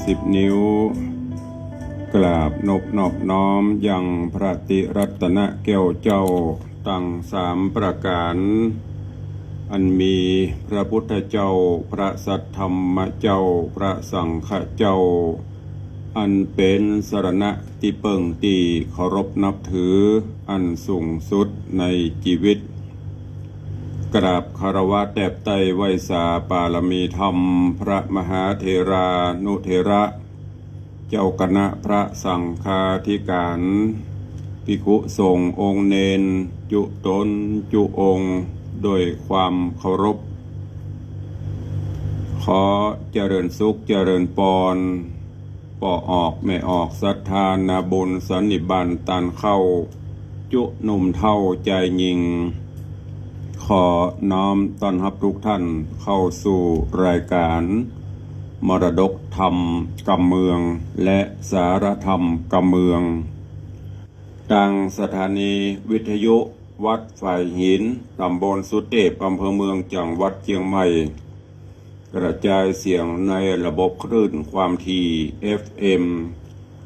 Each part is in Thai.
10 นิ้วกราบนอบน้อมยังพระติรัตนแก้วเจ้าตั้ง3 ประการอันมีพระพุทธเจ้าพระสัทธรรมเจ้าพระสังฆเจ้าอันเป็นสรณะที่เปิ่งตีเคารพนับถืออันสูงสุดในชีวิตกราบคารวะแตบไตไวยสาปารมีธรรมพระมหาเถรานุเถระเจ้าคณะพระสังฆาธิการภิกขุสงฆ์องค์เนนจุตนจุองค์โดยความเคารพขอเจริญสุขเจริญปอนป่อออกไม่ออกศรัทธานาบุญสันนิบาตตันเข้าจุหนุ่มเท่าใจยิงขอน้อมต้อนรับทุกท่านเข้าสู่รายการมรดกธรรมกำเมืองและสารธรรมกำเมืองทางสถานีวิทยุวัดฝ่ายหินตำบลสุเทพอำเภอเมืองจังหวัดเชียงใหม่กระจายเสียงในระบบคลื่นความถี่ FM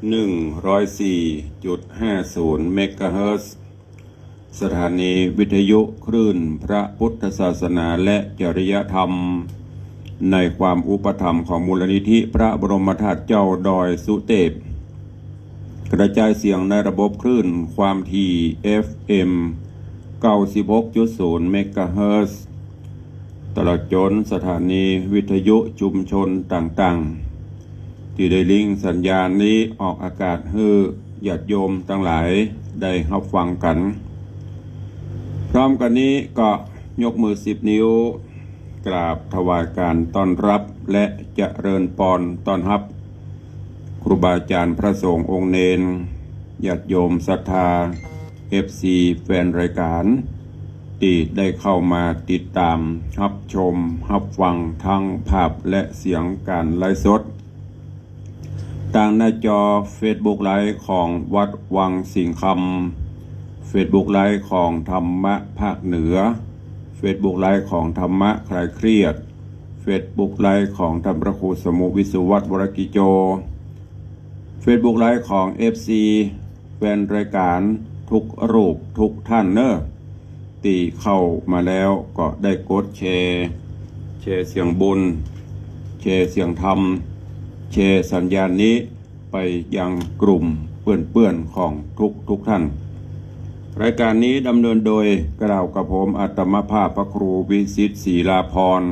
104.50 เมกะเฮิรตซ์สถานีวิทยุคลื่นพระพุทธศาสนาและจริยธรรมในความอุปถัมภ์ของมูลนิธิพระบรมธาตุเจ้าดอยสุเทพกระจายเสียงในระบบคลื่นความถี่ FM 96.0 เมกะเฮิรตซ์ตลอดจนสถานีวิทยุชุมชนต่างๆที่ได้ลิงก์สัญญาณนี้ออกอากาศให้ญาติโยมทั้งหลายได้รับฟังกันพร้อมกันนี้ก็ยกมือ10 นิ้วกราบถวายการต้อนรับและเจริญพรต้อนรับครูบาอาจารย์พระสงฆ์องค์เนนญาติโยมศรัทธา FC แฟนรายการที่ได้เข้ามาติดตามรับชมรับฟังทั้งภาพและเสียงการไลฟ์สดทางหน้าจอ Facebook ไลฟ์ของวัดวังสิงห์คำ Facebook ไลฟ์ของธรรมะภาคเหนือ Facebook ไลฟ์ของธรรมะคลายเครียด Facebook ไลฟ์ของธรรมพระครูสมุวิสุวัตรวรกิโจ Facebook ไลฟ์ของ FC แฟนรายการทุกรูปทุกท่านเนอะตีเข้ามาแล้วก็ได้กดแชร์เสียงบุญแชร์เสียงธรรมแชร์สัญญาณนี้ไปยังกลุ่มเพื่อนๆของทุกท่านรายการนี้ดำเนินโดยกล่าวกับผมอาตมาภาพพระครูวิสิทธิ์ศรีลาภรณ์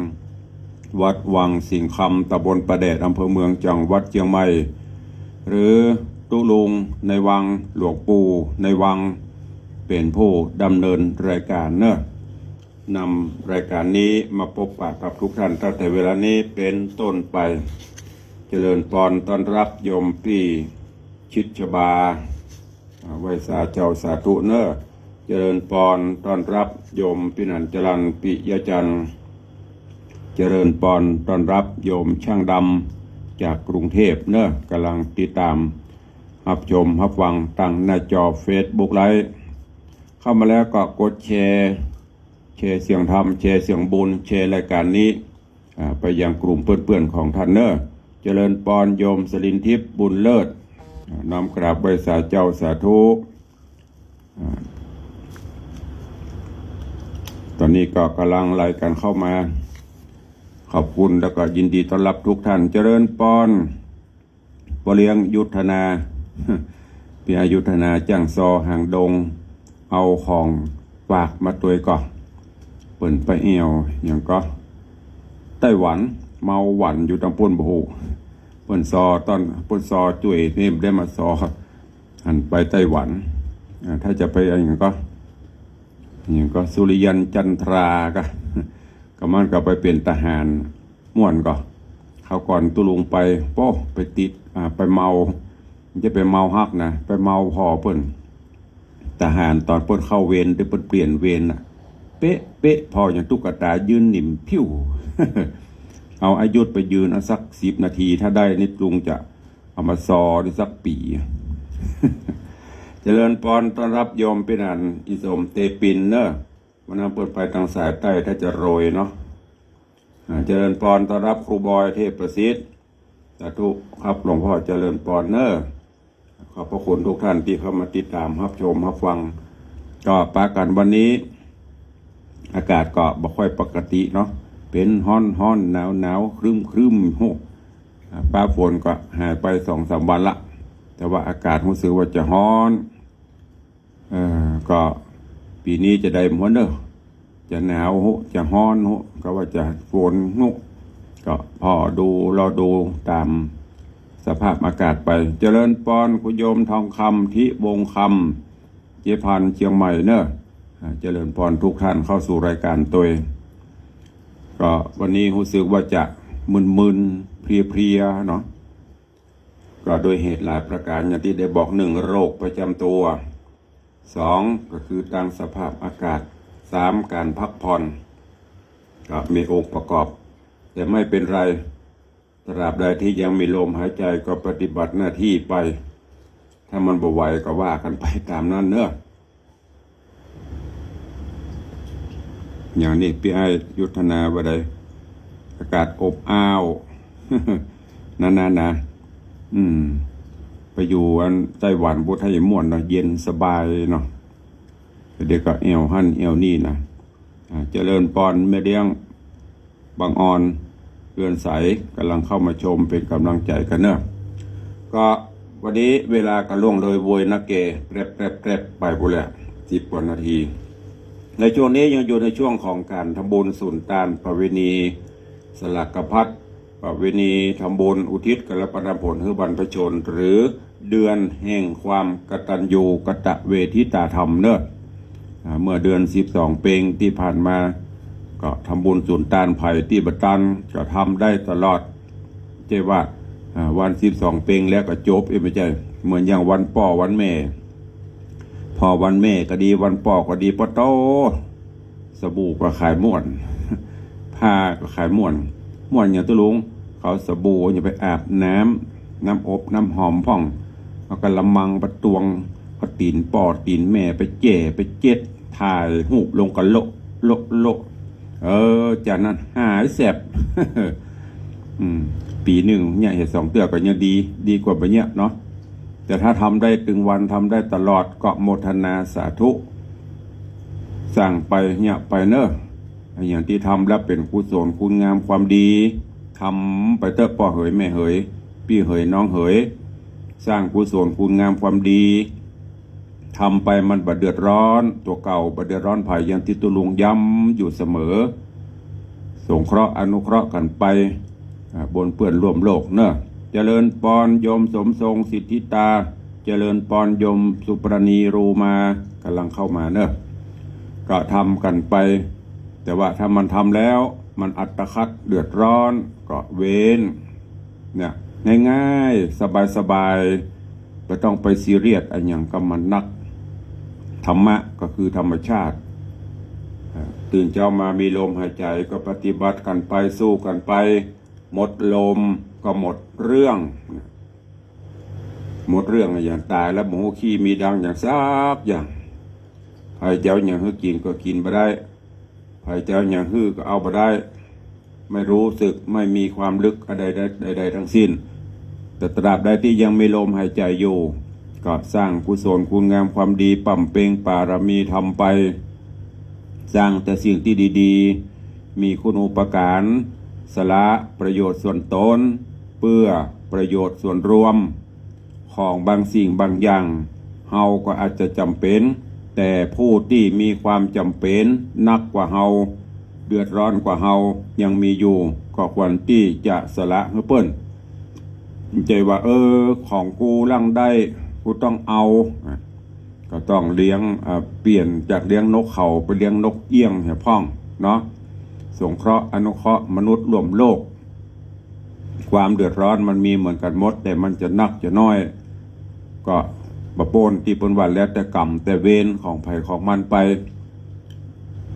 วัดวังสิงห์คำตำบลประแดดอำเภอเมืองจังหวัดเชียงใหม่หรือตุลุงในวังหลวงปู่ในวังเป็นผู้ดำเนินรายการเนอะนำรายการนี้มาพบปะกับทุกท่านตั้งแต่เวลานี้เป็นต้นไปเจริญพรต้อนรับโยมพี่ชิดชบาไวยสาเจ้าสาธุเนอะเจริญพรต้อนรับโยมพี่นันจรัญปิยจันทร์เจริญพรต้อนรับโยมช่างดำจากกรุงเทพเนอะกำลังติดตามรับชมรับฟังทางหน้าจอ Facebook ไลฟ์เข้ามาแล้วก็กดแชร์เสียงธรรมแชร์เสียงบุญแชร์รายการนี้ไปยังกลุ่มเพื่อนๆของท่านเนอะเจริญพรโยมสลินทิพย์บุญเลิศน้อมกราบไว้สาเจ้าสาธุตอนนี้ก็กำลังไล่กันเข้ามาขอบคุณแล้วก็ยินดีต้อนรับทุกท่านเจริญพรปเลี้ยงยุทธนาพี่อายุทธนาจ้างซอหางดงเอาของฝากมาตัวก่อนเปิ่นไปเอวอย่างก็ไต้หวันเมาหวันอยู่ตำบลบ่ฮู้เปิ่นซอตอนเปิ่นซอจุ้ยนี่ได้มาซอหันไปไต้หวันถ้าจะไปอย่างก็สุริยันจันทราก็มันก็ไปเป็นทหารม่วนก็เขาก่อนตุลุงไปโป้ไปติดไปเมาจะไปเมาฮักนะไปเมาพอเปิ่นทหารตอนเปิ่นเข้าเวรได้เปิ่นเปลี่ยนเวรน่ะเป๊ะพออย่างตุ๊กตายืนหนิมพิ้ว เอาอายุไปยืนสัก10 นาทีถ้าได้นิดลุงจะเอามาซอได้สักปี เจริญพรต้อนรับโยมเป็นอันอิสมเตปินเนอะวันนั้นเปิดไปทางสายใต้ถ้าจะโรยเนาะเจริญพรต้อนรับครูบอยเทพประสิทธิ์ สาธุครับหลวงพ่อเจริญปอนเนอร์ขอบพระคุณทุกท่านที่เข้ามาติดตามรับชมรับฟังก็ปากันวันนี้อากาศก็บ่ค่อยปกติเนาะเป็นฮ้อนหนาวครึมโหฟ้าฝนก็หายไป2-3 วันละแต่ว่าอากาศรู้สึกว่าจะฮ้อนก็ปีนี้จะได้หมดเนอะจะหนาวจะฮ้อนก็ว่าจะฝนก็พอดูรอดูตามสภาพอากาศไปเจริญปอนคุณโยมทองคำทิวงคำเจพันเชียงใหม่เนอะเจริญพรทุกท่านเข้าสู่รายการตัวก็วันนี้รู้สึกว่าจะมึนเพลียเนาะก็โดยเหตุหลายประการอย่างที่ได้บอก1โรคประจำตัว2ก็คือตั้งสภาพอากาศ3การพักผ่อนก็มีองค์ประกอบแต่ไม่เป็นไรตราบใดที่ยังมีลมหายใจก็ปฏิบัติหน้าที่ไปถ้ามันบ่ไหวก็ว่ากันไปตามนั้นเนอะอย่างนี้พี่ไอยุทธนาว่าใดอากาศอบอ้าว นานนะไปอยู่ไต้หวันพุทธยม่วนเนาะเย็นสบายเนาะเด็กก็เอวหั่นเอวนี่นะเจริญปอนแม่เลี้ยงบางออนเรือนใสกำลังเข้ามาชมเป็นกำลังใจกันเนอะก็วันนี้เวลาก็ล่วงเลยโวยนักเกแปรบไปบุแล้ว10 กว่านาทีในช่วงนี้ยังอยู่ในช่วงของการทำบุญสุนทานประเวณีสลักพัดประเวณีทำบุญอุทิศกรปนผลให้บรรพชนหรือเดือนแห่งความกตัญญูกตเวทิตาธรรมเนอะเมื่อเดือน12 เพ็งที่ผ่านมาก็ทำบุญสุนทานไผ่ที่บัตันก็ทำได้ตลอดเจ้ว่าวัน12 เพ็งแล้วก็จบไม่ใช่เหมือนอย่างวันพ่อวันแม่พอวันแม่ก็ดีวันพ่อก็ดีปะโตสบู่ก็ขายม่วนผ้าก็ขายม่วนอย่างตุลุงเขาสบู่อย่าไปอาบน้ำอบน้ำหอมพ่องเอากระมังประตวงก็ตีนปอดตีนแม่ไปเจ่ไปเจ็ดถ่ายหูบลงกันโลจากนั้นหายแสบ ปีหนึ่งเนี่ยเห็ด2 เตือก็ยังดีกว่าไปเนี่ยเนาะแต่ถ้าทำได้ตึงวันทำได้ตลอดก็โมทนาสาธุสั่งไปเนี่ยไปเนอะอย่างที่ทำแล้วเป็นกุศลคุณงามความดีทำไปเตอะพ่อเหยแม่เหยพี่เหยน้องเหยสร้างกุศลคุณงามความดีทำไปมันบ่เดือดร้อนตัวเก่าบ่เดือดร้อนภัยอย่างที่ตุลุงย้ำอยู่เสมอสงเคราะห์อนุเคราะห์กันไปบนเปื้อนร่วมโลกเนอะเจริญปอนโยมสมทรงสิทธิตาเจริญปอนโยมสุปรณีรูมากำลังเข้ามาเนอะก็ทำกันไปแต่ว่าถ้ามันทำแล้วมันอัตคัดเดือดร้อนก็เว้นเนี่ยง่ายๆสบายไม่ต้องไปซีเรียสอันอย่างกับมันนักธรรมะก็คือธรรมชาติตื่นเช้ามามีลมหายใจก็ปฏิบัติกันไปสู้กันไปหมดลมก็หมดเรื่องอย่างตายแล้วหมูขี้มีดังอย่างซักอย่างใครเจ้าอย่างฮื้อกินก็กินไม่ได้ใครเจ้าอย่างฮื้อก็เอาไม่ได้ไม่รู้สึกไม่มีความลึกอะไรใดทั้งสิ้นแต่ตราบใดที่ยังมีลมหายใจอยู่ก็สร้างกุศลคุณงามความดีปั่มเปงปารมีทำไปสร้างแต่สิ่งที่ดีๆมีคุณูปการสละประโยชน์ส่วนตนเพื่อประโยชน์ส่วนรวมของบางสิ่งบางอย่างเฮาก็อาจจะจำเป็นแต่ผู้ที่มีความจำเป็นนักกว่าเฮาเดือดร้อนกว่าเฮายังมีอยู่ก็ควรที่จะสละให้เปิ้นใจว่าของกูลั่งได้กูต้องเอาก็ต้องเลี้ยงเปลี่ยนจากเลี้ยงนกเขาไปเลี้ยงนกเอี้ยงเหี่ยพ่องเนาะสงเคราะห์อนุเคราะห์มนุษย์ร่วมโลกความเดือดร้อนมันมีเหมือนกันหมดแต่มันจะนักจะน้อยก็บะโปนที่ปนวันแล้วแต่กรรมแต่เวรของไผ่ของมันไป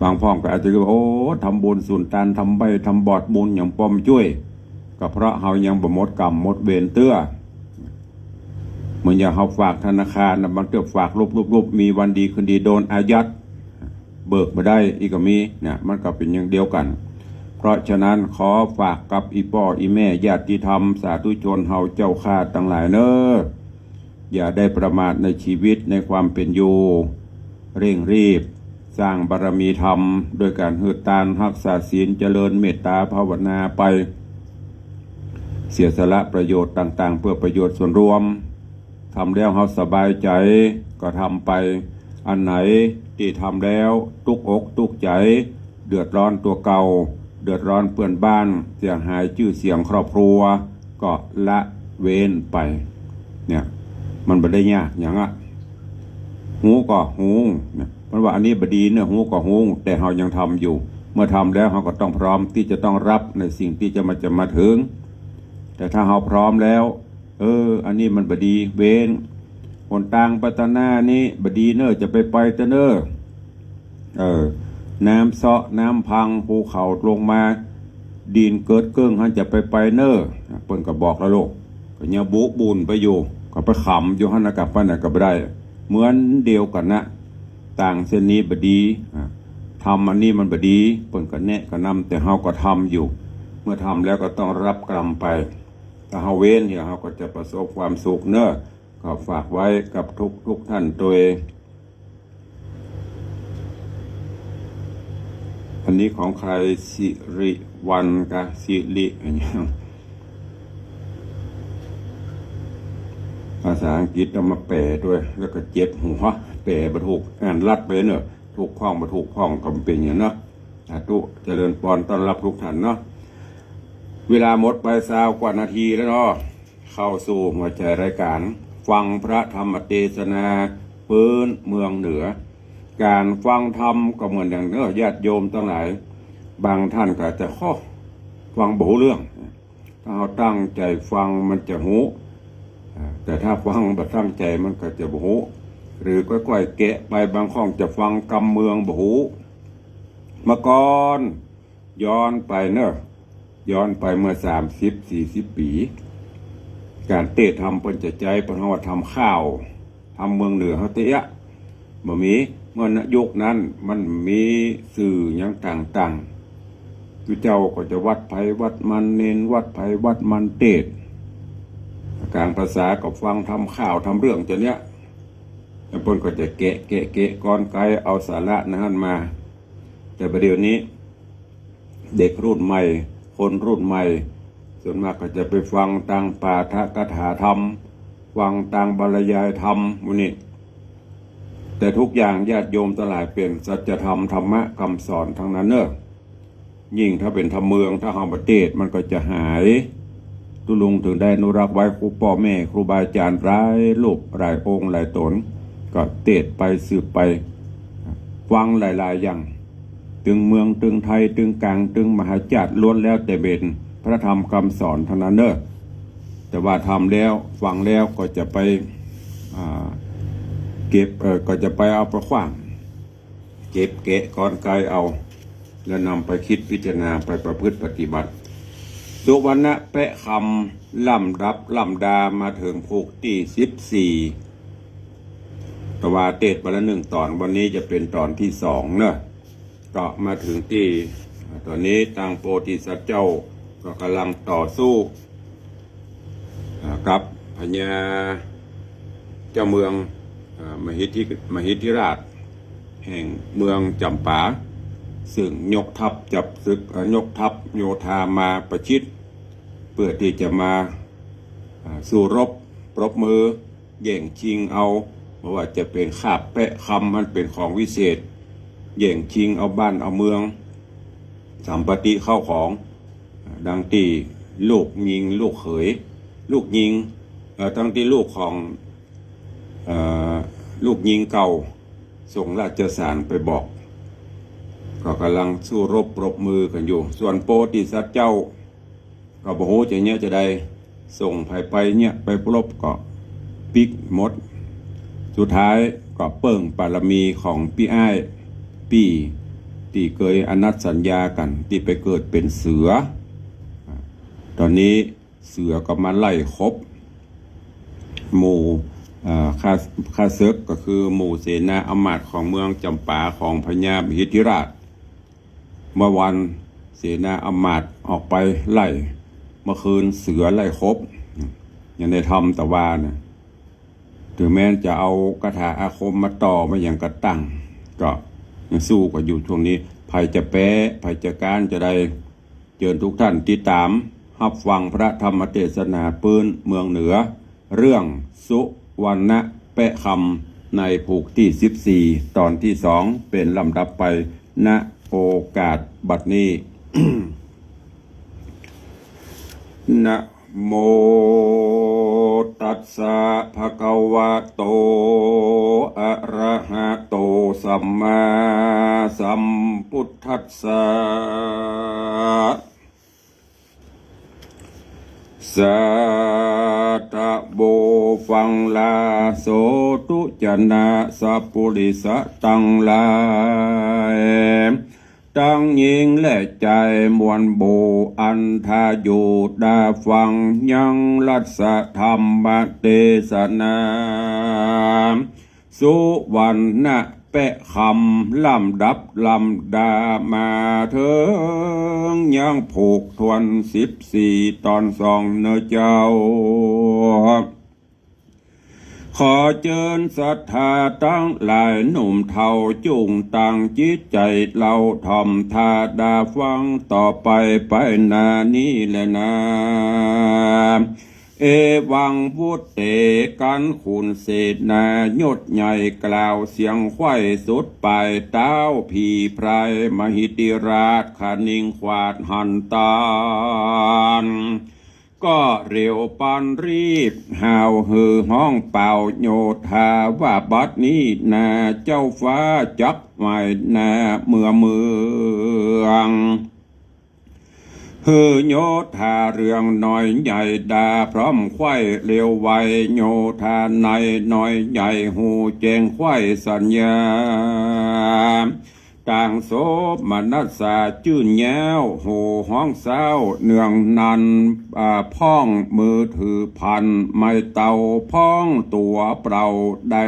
บางพ่องก็อาจจะคิดว่าทำบุญสุนทานทำใบทำบอดบุญอย่างป้อมช่วยก็เพราะเฮายังบ่หมดกรรมหมดเวรเตื้อเหมือนอย่างเฮาฝากธนาคารบางเตื้อฝากรูปมีวันดีคืนดีโดนอายัดเบิกมาได้อีกก็มีเนี่ยมันก็เป็นอย่างเดียวกัน เพราะฉะนั้นขอฝากกับอีพ่ออีแม่ญาติธรรมสาธุชนเฮาเจ้าข้าทั้งหลายเนออย่าได้ประมาทในชีวิตในความเป็นอยู่เร่งรีบสร้างบารมีธรรมโดยการหืดตานรักษาศีลเจริญเมตตาภาวนาไปเสียสละประโยชน์ต่างๆเพื่อประโยชน์ส่วนรวมทำแล้วเฮาสบายใจก็ทำไปอันไหนที่ทำแล้วตุกอกตุกใจเดือดร้อนตัวเก่าเดือดร้อนเพื่อนบ้านเสียหายชื่อเสียงครอบครัวก็ละเว้นไปเนี่ยมันบ่ได้ยากอย่างอ่ะหูก็หูเนี่ยมันว่าอันนี้บดีเนี่ยหูก็หูแต่เฮายังทำอยู่เมื่อทำแล้วเฮาก็ต้องพร้อมที่จะต้องรับในสิ่งที่จะมาถึงแต่ถ้าเฮาพร้อมแล้วอันนี้มันบดีเว้นคนต่างปัตนานี้บดีเนอะจะไปเตเนอะน้ำเซาะน้ำพังภูเขาลงมาดินเกิดเกิ้งท่านจะไปเนอะเปิ้นก็บอกแล้วลูกก็เนี่ยบุบุญไปอยู่ก็ไปขำอยู่หันกับปั้นก็บ่ได้เหมือนเดียวกันนะต่างเส้นนี้บดีทำอันนี้มันบดีเปิ้นก็แนะก็นำแต่เฮาก็ทำอยู่เมื่อทำแล้วก็ต้องรับกรรมไปถ้าเฮาเว้นเนี่ยเฮาก็จะประสบความสุขเนอะก็ฝากไว้กับทุกท่านตัวเองอันนี้ของใครสิริวันกับสิริอะไรอย่างภาษาอังกฤษเอามาแปลด้วยแล้วก็เจ็บหัวแปลบ่ถูกอ่านลัดไปเนอะถูกข้องบ่ถูกข้องก็เป็นอย่างเนาะสาธุเจริญพรต้อนรับทุกท่านเนาะเวลาหมดไป20 กว่านาทีแล้วเนาะเข้าสู่หัวใจรายการฟังพระธรรมเทศนาพื้นเมืองเหนือการฟังธรรมก็เหมือนอย่างเนอะญาติโยมทั้งหลายบางท่านก็จะฟังบ่รู้เรื่องถ้าเราตั้งใจฟังมันจะหูแต่ถ้าฟังแบบตั้งใจมันก็จะบ่หูหรือค่อยๆแกะไปบางข้องจะฟังกำเมืองบ่หูมาก่อนย้อนไปเนอะย้อนไปเมื่อ30-40 ปีการเตะทำเปิ้นจะใจเปิ้นเฮาว่าทำข้าวทำเมืองเหนือเฮาเตะบ่มีเมื่อยุคนั้นมันมีสื่อหยังต่างๆคือเจ้าก็จะวัดไผวัดมันเน้นวัดไผวัดมันเตะการภาษาก็ฟังทำข้าวทำเรื่องจะเนี้ยแล้วเปิ้นก็จะแกะก้อนไกเอาสาระนั้นมาแต่ประเดี๋ยวนี้เด็กรุ่นใหม่คนรุ่นใหม่ส่วนมากก็จะไปฟังต่างปาฐกถาธรรมฟังต่างบรรยายธรรมมื้อนี้แต่ทุกอย่างญาติโยมทั้งหลายเป็นสัจธรรมธรรมะคำสอนทั้งนั้นเนอะยิ่งถ้าเป็นธรรมเมืองถ้าเฮาประเทศมันก็จะหายตุลุงถึงได้อนุรักษ์ไว้ครูพ่อแม่ครูบาอาจารย์หลายรูปหลายองค์หลายตนก็เทศไปสืบไปฟังหลายๆอย่างตึงเมืองตึงไทยตึงกลางตึงมหาจักรล้วนแล้วแต่เป็นพระธรรมคำสอนเท่านั้นเนอะแต่ว่าทำแล้วฟังแล้วก็จะไปเก็บก็จะไปเอาประขว้างเก็บแกะก้อนไกเอาแล้วนำไปคิดพิจารณาไปประพฤติปฏิบัติสุวรรณแปะคำล่ำรับล่ำดามาถึงภูกที่14ตะวาเทศวันละ1 ตอนวันนี้จะเป็นตอนที่2เนอะก็มาถึงที่ตอนนี้ทางโพธิสัตว์เจ้าก็กำลังต่อสู้กับพญาเจ้าเมืองมหิทธิราชแห่งเมืองจำปาซึ่งยกทัพจับศึกยกทัพโยธามาประชิดเพื่อที่จะมาสู้รบปรบมือแย่งชิงเอาเพราะว่าจะเป็นคาบแปะคำมันเป็นของวิเศษแย่งชิงเอาบ้านเอาเมืองสัมปติเข้าของดังที่ลูกยิงลูกเขยลูกยิงทั้งที่ลูกของลูกยิงเก่าส่งราชสารไปบอกก็กำลังสู้รบปรบมือกันอยู่ส่วนโพธิสัตว์เจ้าก็บ่ฮู้จะเนี่ยจะได้ส่งไปเนี่ยไปปรบก็ปิกหมดสุดท้ายก็เปิ่งบารมีของพี่อ้ายพี่ที่เคยอนัตสัญญากันที่ไปเกิดเป็นเสือตอนนี้เสือก็มาไล่คบหมู่ข้าศึกก็คือหมู่เสนาอำมาตย์ของเมืองจำปาของพญามหิทธิราชเมื่อวัน เสนาอำมาตย์ออกไปไล่เมื่อคืนเสือไล่ครบยังได้ทำแต่ว่านะถึงแม้จะเอาคาถาอาคมมาต่อมาอย่างกระตั้งก็ยังสู้กันอยู่ช่วงนี้ภัยจะแพ้ภัยจะการจะได้เชิญทุกท่านติดตามรับฟังพระธรรมเทศนาปืนเมืองเหนือเรื่องสุวรรณแปะคำในผูกที่14ตอนที่2เป็นลำดับไปณโอกาสบัดนี้ นะโมตัสสะภะคะวะโตอะระหะโตสัมมาสัมพุทธัสสะสัตตะโบฟังลาโสตุจนะสัพพุริสตังลายตั้งยิงและใจมวลโบอันทาอยู่ดาฟังยังรัศธรรมเทศนาสุวรรณแปะคำลำดับลำดามาเถิงยังผูกทวน14ตอน2เนเจ้าขอเชิญศรัทธาตั้งหลายหนุ่มเทาจุงตั้งจิตใจเราทอมทาดาฟังต่อไปนานี้แหละนะเอวังพุทเตกันขุนเศษนายศใหญ่กล่าวเสียงไข้สุดปลายเต้าผีไพรมหิติราชคณิงควาดหันตานก็เร็วปานรีบห่าวฮือห้องเป่าโยธาว่าบัดนี้นาเจ้าฟ้าจักไว้นาเมืองฮือโยธาเรื่องน้อยใหญ่ดาพร้อมไข้เร็วไวโยธาในน้อยใหญ่หูแจงไข้สัญญาต่างโสมนัสสาจื่นแย้วโหห้องเศร้าเนืองนันพ้องมือถือพันไม่เต่าพ้องตัวเปล่าได้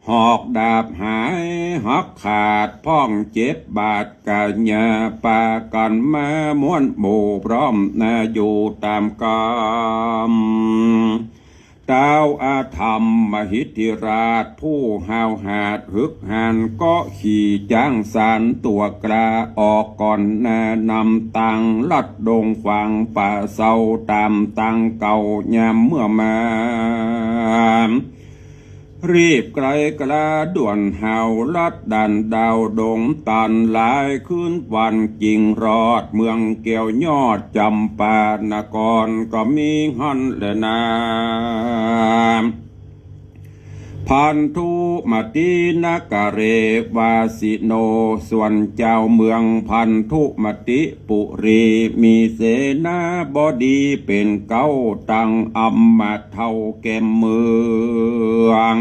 หอกดาบหายหักขาดพ้องเจ็บบาดกะญาปากันมาม้วนหมู่พร้อมนาอยู่ตามกรรมดาวอาธรรมมหิทธิราชผู้ห้าวหาดฮึกหันก็ขี่จ้างสารตัวกลาออกก่อนแนะนำตังลัดดงขวางป่าเศร้าตามตังเก่ายามเมื่อมารีบไกลกระด่วนหาวลัดดันดาวดงตันหลายคืนวันจริงรอดเมืองเกี่ยวยอดจำปานกรก็มีหันและนาพันธุมตินกเรวาสิโนส่วนเจ้าเมืองพันธุมติปุรีมีเสนาบดีเป็นเก้าตังอัมมาเท่าแก่เมือง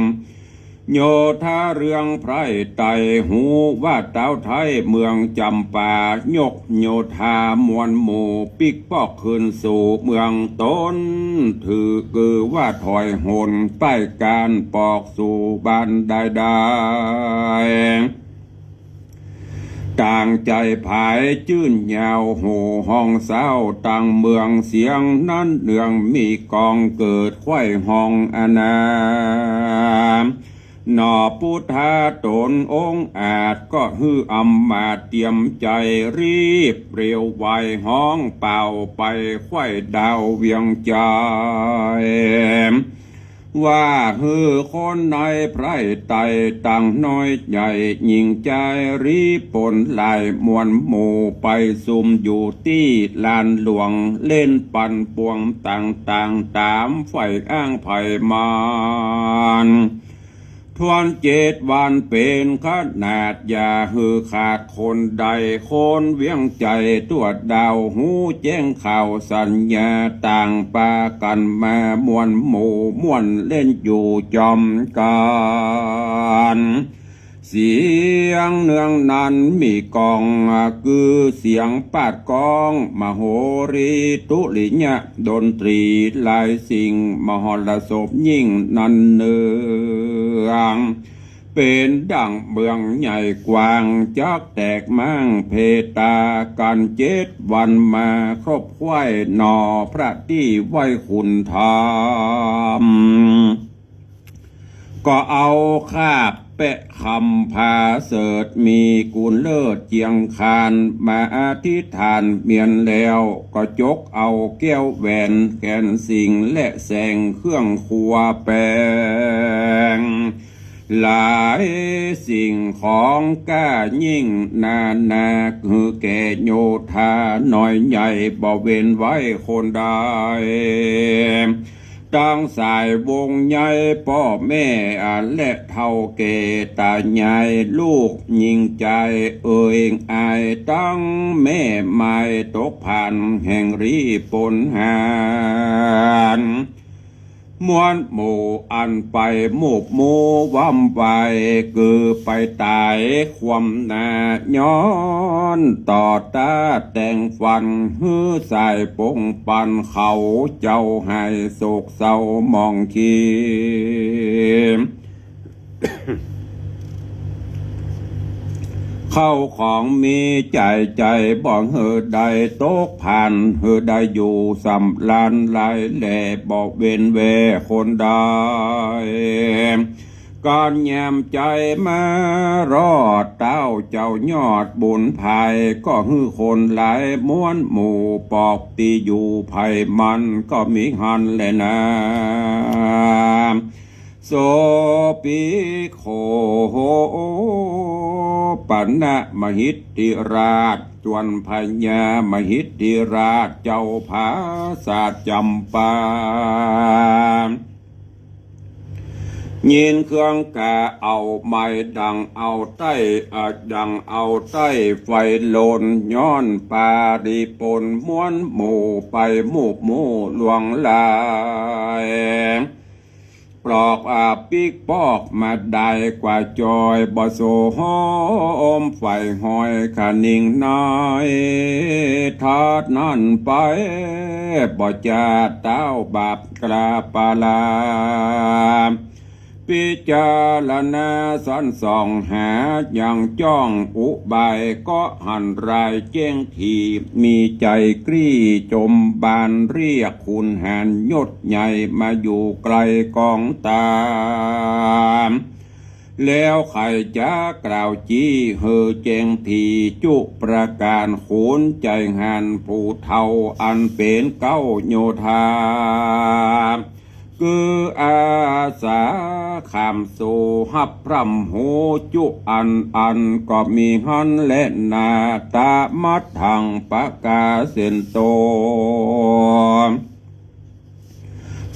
โยธาเรื่องไพรไตหูว่าเต้าไทยเมืองจำปายกโยธามวลหมู่ปิกปอกขึ้นสู่เมืองต้นถือคือว่าถอยหนใต้การปอกสู่บ้านได้ต่างใจภายจื่นยาวโหห้องเศร้าต่างเมืองเสียงนั้นเนืองมีกองเกิดไข้ห้องอนามนอพุทธาตนองค์อาจก็ฮืออำมาตย์เตรียมใจรีบเร็วไวห้องเป่าไปไข้ดาวเวียงใจว่าฮือคนในไพรไตต่างน้อยใหญ่ยิงใจรีปนลายมวลหมู่ไปซุ่มอยู่ที่ลานหลวงเล่นปันปวงต่างตามไฟอ้างไผ่มานทวน7 วันเป็นขนาดอย่าฮือขาดคนใดคนเวียงใจตัวดาวหูแจ้งข่าวสัญญาต่างปากันมามวลหมู่ม่วนเล่นอยู่จอมกันเสียงเนืองนั้นมีกองคือเสียงปาดกองมโหรีตุลิญะดนตรีหลายสิ่งมหรสพยิ่งนันเนือง เป็นดั่งเมืองใหญ่กว้างจักแตกมั่งเพตากัน7 วันมาครบไหว้หนอพระที่ไหว้คุณธรรมก็เอาคาบเปะคำพาเสดมีกุลเลิศเจียงคานมาอธิษฐานเมียนแล้วก็จกเอาแก้วแหวนแกนสิงและแสงเครื่องครัวแปลงหลายสิ่งของก้ายิ่งนาคือแก่โยธาหน่อยใหญ่บ่เว้นไว้คนใดตั้งสายวงใหญ่พ่อแม่และเท่าแก่ตาใหญ่ลูกยิงใจอายตั้งแม่ไม้ตกผ่านแห่งรีปนหานมวนหมู่อันไปหมู่หมู่ว่ำไปคือไปตายความนาย้อนต่อตาแต่งฟันฮือสายปงปันเขาเจ้าให้โศกเศร้ามองคีเข้าของมีใจบ่เหือใดตกผ่านเหือใดอยู่สำลานลายแหล่บอกเว้นเวคนใดการแยมใจมารอดเต้าเจ้ายอดบุญภัยก็ฮือคนหลายม้วนหมู่ปอกตีอยู่ภัยมันก็มีหันแลนะโสปิโคปันนะมหิทธิราชจวนพญามหิทธิราชเจ้าภาษาจำปายินเครื่องกะเอาไม้ดังเอาใต้ดังเอาใต้ไฟโลนย้อนปาดิปนม้วนหมู่ไปหมู่หลวงลายปลอกปีกปอกมาได้กว่าจอยบ่โซหอมไฟหอยขานิ่งน้อยทอดนั่นไปบ่จะเต้าบาปกลาปาลาพิจารณาสันส่องหาอย่างจ้องอุบายก็หันรายเจ้งทีมีใจกรี้จมบานเรียกคุณแหนยศใหญ่มาอยู่ไกลกองตามแล้วใครจะกล่าวจี้เฮอเจงทีจุประการโขนใจหันผู้เท่าอันเป็นเก้าโยธาคืออาสาขามสู่ฮับพรำโหจุอันก็มีหันและนาตามัดทางปะกาเส้นโต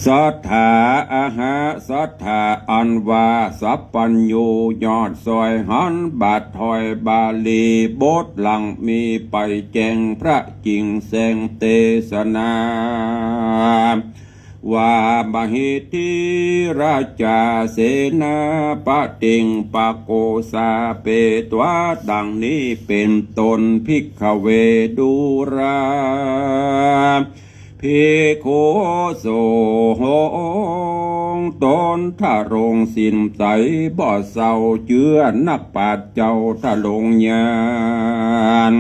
สัทธาอาหาสัทธาอันว่าสัพปัญญูยอดซอยหันบาทถอยบาลีบทหลังมีไปแจงพระจริงแสงเทศนาว่ามหิทธิราชาเสนาปะติงปะโกสาเปตวาดังนี้เป็นตนภิกขเวดุราภิกขุโสหงตนถ้ารงสินใสบ่เศร้าเจือนักปราชญ์เจ้าถ้าลงญาณ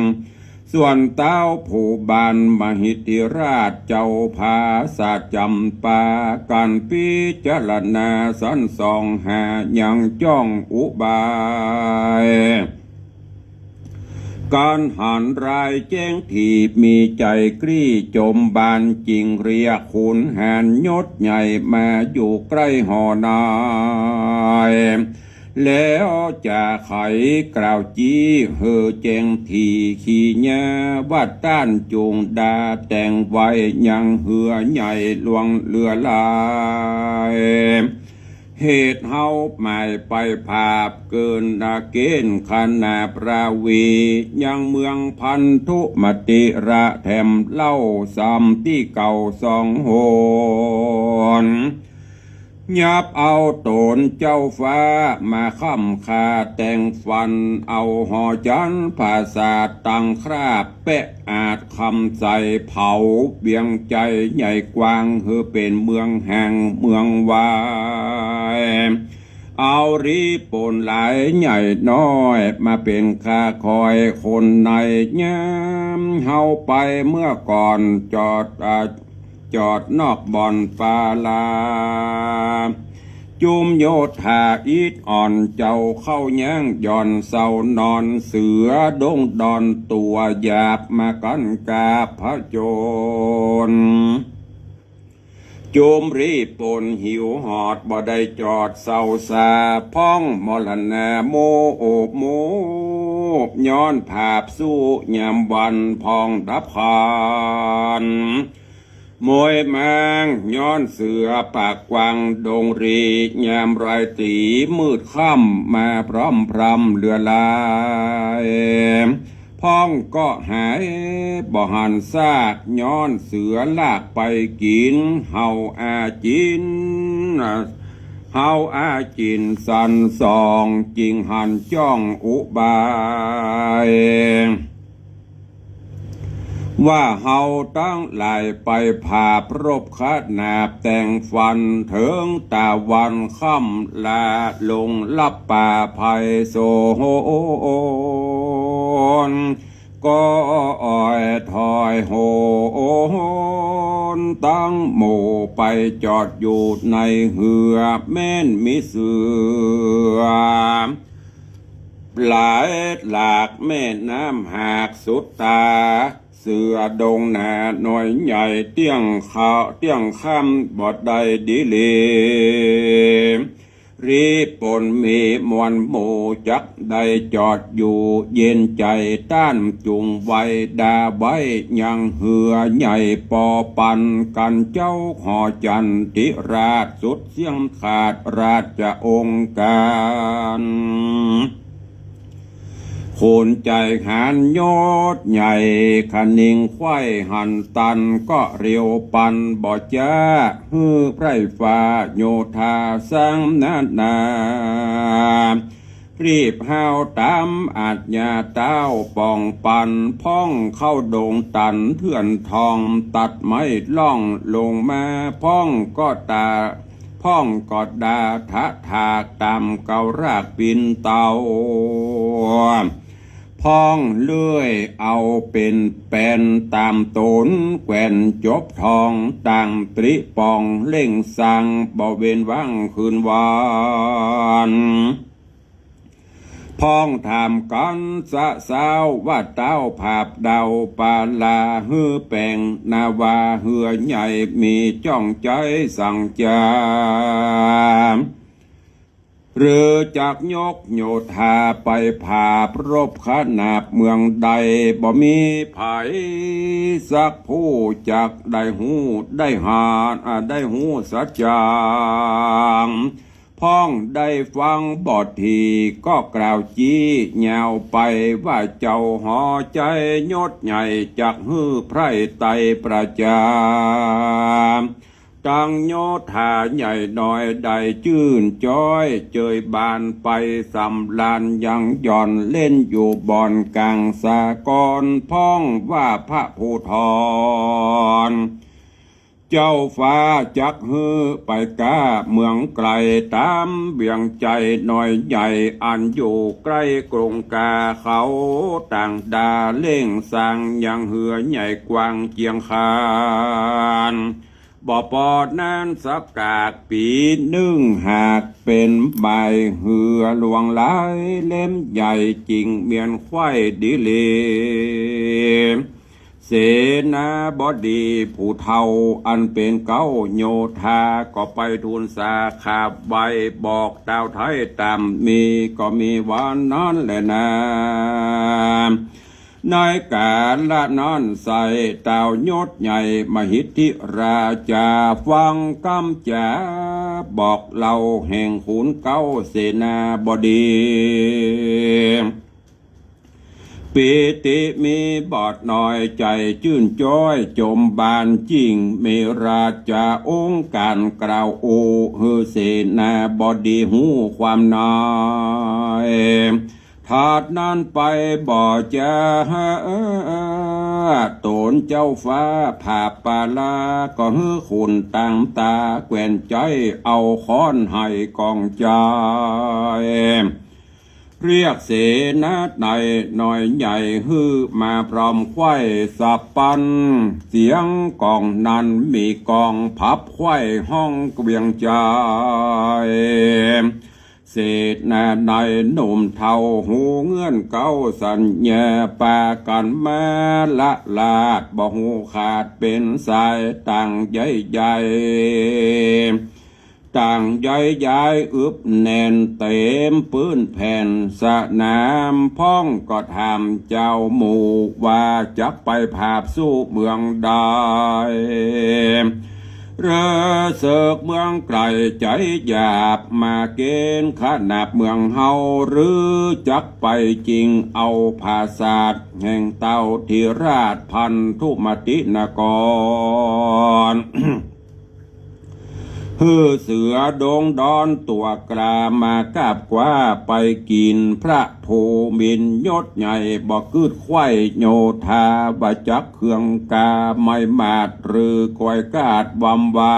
ส่วนเต้าผู้บานมหิทธิราชเจ้าภาษาจำปาการพิจารณาสันส่องหายังจ้องอุบายการหันรายแจ้งทีมีใจกรี้จมบานจริงเรียกขุนแหนยศใหญ่มาอยู่ใกล้หอนายแล้วจะไขกล่าวจี้เฮอแจงทีขี้ญาวัดต้านจูงดาแต่งไว้ยังเหือใหญ่ลวงเรือลายเหตุเฮาหมายไปภาพเกินเกณฑ์ขนาปราวียังเมืองพันธุมติระแถมเล่าซ้ำที่เก่า2 หนยับเอาตนเจ้าฟ้ามาค้ำคาแต่งฟันเอาหอจันภาษาตังคราบเปะอาจคำใส่เผาเบียงใจใหญ่กว้างเฮอเป็นเมืองแห่งเมืองวาย เอารีปนหลายใหญ่น้อยมาเป็นข้าคอยคนในย้ำเฮาไปเมื่อก่อนจอดนอกบ่อนปาลาจุมโยธาอีดอ่อนเจ้าเข้าแย้งย่อนเศร้านอนเสือดงดอนตัวหยาบมากันกาพระโจรโจมรีปนหิวหอดบ่ได้จอดเศร้าสาพ้องมรณะโมโอบโมย้อนภาพสู้ยามวันพองดับพานมวยแมงย้อนเสือปากกวางดงรียามไรตีมืดค่ำมาพร้อมพรำเรือลายพ้องก็หายบ่หันซากย้อนเสือลากไปกินเฮาอาจินสันสองจริงหันจ้องอุบายว่าเฮาตั้งหลายไปผ่าพรบคาดนาบแต่งฟันเถิงตะวันค่ำลาลงลับป่าภัยโซโหนก็อ้อยถอยโหนตั้งหมู่ไปจอดอยู่ในเหือแม่นมิเสือหลายหลากแม่น้ำหากสุดตาเสือดงหนาหน่อยใหญ่เตี้ยงข้ามบอดใดดีเลรีปนมีมวลหมู่จักได้จอดอยู่เย็นใจต้านจุงไว้ดาไว้ยังเหือใหญ่ปอปันกันเจ้าหอจันติราชสุดเสียงขาดราชองค์การโคนใจหันยอดใหญ่คันนิงไข่หันตันก็เรียวปันบ่จ้าฮือไพรฟ้าโยธาสร้างนารีบห้าวตามอาจญาเต้าป่องปันพ้องเข้าดงตันเถื่อนทองตัดไม้ล่องลงมาพ้องก็ดาทะถากตามเการากปินเตาพ้องเลื่อยเอาเป็นแปนตามตนแกว่นจบทองต่างตริปองเล่งสังบ่เวนว่างคืนวานพ้องถามกันสะสาวว่าเต้าภาพดาวปาลาฮือแปงนาวาเหือใหญ่มีจ้องใจสั่งจามหรือจากยกโยธาไปผ่าพรบขนาบเมืองใดบ่มีไผสักผู้จักได้หูได้หาได้หูสัจจางพ้องได้ฟังบททีก็กล่าวจี้แนวไปว่าเจ้าหอใจยศใหญ่จากฮือไพรไตประจามตังโยธาใหญ่น้อยได้จื่นจ้อยเจยบานไปสำลานยังย่อนเล่นอยู่บ่อนกลางสากรพ้องว่าพระผู้ทรเจ้าฟ้าจักฮือไปกาเมืองไกลตามเบี่ยงใจหน่อยใหญ่อันอยู่ใกล้กรุงกาเขาต่างดาเล่งสร้างยังเหือใหญ่กว้างเจียงคานบ่ปอดนั้นสักกากปีนึ่งหากเป็นใบเหือหลวงหลายเล่มใหญ่จริงเมียนไข่ดิเลเสนาบดีผู้เฒ่าอันเป็นเก้าโยธาก็ไปทูลสาขาบใบบอกดาวไทยตามมีก็มีวันนั้นแหละนะในการละนั้นใส่เต่ายศใหญ่มหิทธิราชาฟังคำจาบอกเล่าแห่งขุนเก้าเสนาบดีปิติมีบอดหน่อยใจชื่นจ้อยจมบานจริงเมราชาองค์การกล่าวโอฮือเสนาบดีหูความน้อย ถาดนั้นไปบ่จะโตนเจ้าฟ้าผ่าปาลาก็ฮือขุนตั้งตาแกวนใจเอาค้อนให้กองใจเรียกเสนาในหน่อยใหญ่ฮือมาพร้อมไข่สับปันเสียงกองนั้นมีกองพับไข่ห้องเกวียงใจเศษนาในหนุ่มเทาหูเงื่อนเก้าสัญญาปากันมาละลาดบ่หูขาดเป็นสายต่างใหญ่ต่างย้ายอึบแน่นเต็มปื้นแผ่นสนามพ้องก็ถามเจ้าหมู่ว่าจักไปภาพสู้เมืองใดเรือเสกเมืองไกลใจหยาบมาเกณฑ์ขนาบเมืองเฮาหรือจักไปจริงเอาภาษาทแห่งเต้าธิราชพันธุมตินกร ฮือเสือดงดอนตัวกลามากาบกว่าไปกินพระโพมินยศใหญ่บ่กึดไข่โยธาบจักเครื่องกาไม่มาดหรือกอยกาดวำวา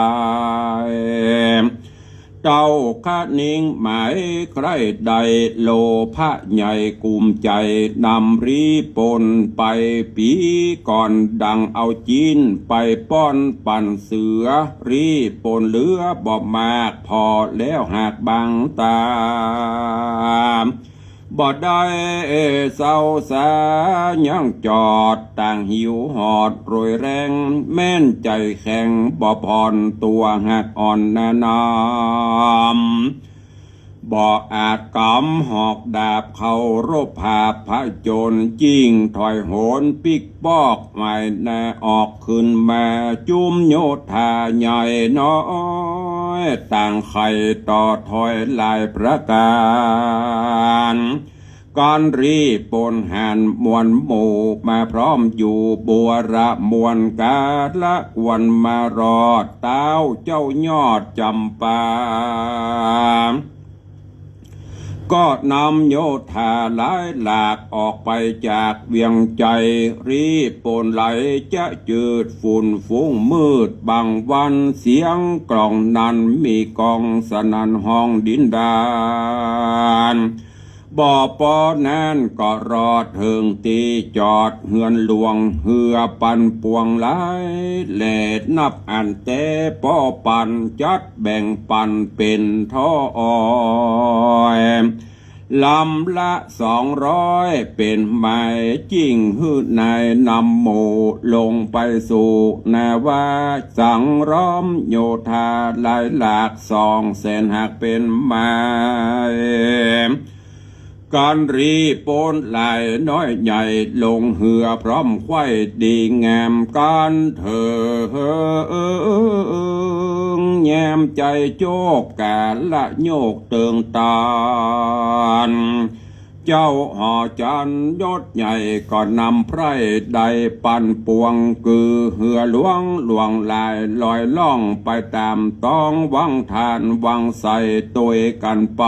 ยเจ้าข้านิ่งหมายใครใดโลภะใหญ่กุมใจนำรีปนไปปีก่อนดังเอาจีนไปป้อนปั่นเสือรีปนเหลือบ่มากพอแล้วหากบังตาบ่ได้เศร้าสายังจอดต่างหิวหอดโรยแรงแม่นใจแข็งบ่พรตัวหักอ่อนนานามบ่อาจกำหอกดาบเข้ารบภาพพระโจรจิ้งถอยโหนปิกปอกไม่แน่ออกขึ้นมาจุมโยธาใหญ่น้อยต่างไข่ต่อถอยลายประการการรีปนหันมวลหมู่มาพร้อมอยู่บัวระมวลกาละวันมารอดเต้าเจ้ายอดจำปาก็นำโยธาหลายหลากออกไปจากเวียงใจรีปนไหลจะจืดฝุ่นฟุ้งมืดบางวันเสียงกล่องนั้นมีกองสนันห้องดินดานบ่อปอนั้นก็รอดเถิงตีจอดเฮือนหลวงเหือปันปวงไหลแหลดนับอันแต่ป้อปันจัดแบ่งปันเป็นท่อลำละ200เป็นหมายจริงหืดนายนำหมู่ลงไปสู่นาว่าสังร้อมโยธาหลายหลาก200,000หากเป็นหมายการรีปนลายน้อยใหญ่ลงเหือพร้อมไข่ดีงามการเถแยมใจโจกกาละโยกเติงตาลเจ้าห่อจันยศใหญ่ก็นำไพร่ใดปันปวงคือเหือหลวงลายลอยล่องไปตามต้องวังทานวังใส่ตัวกันไป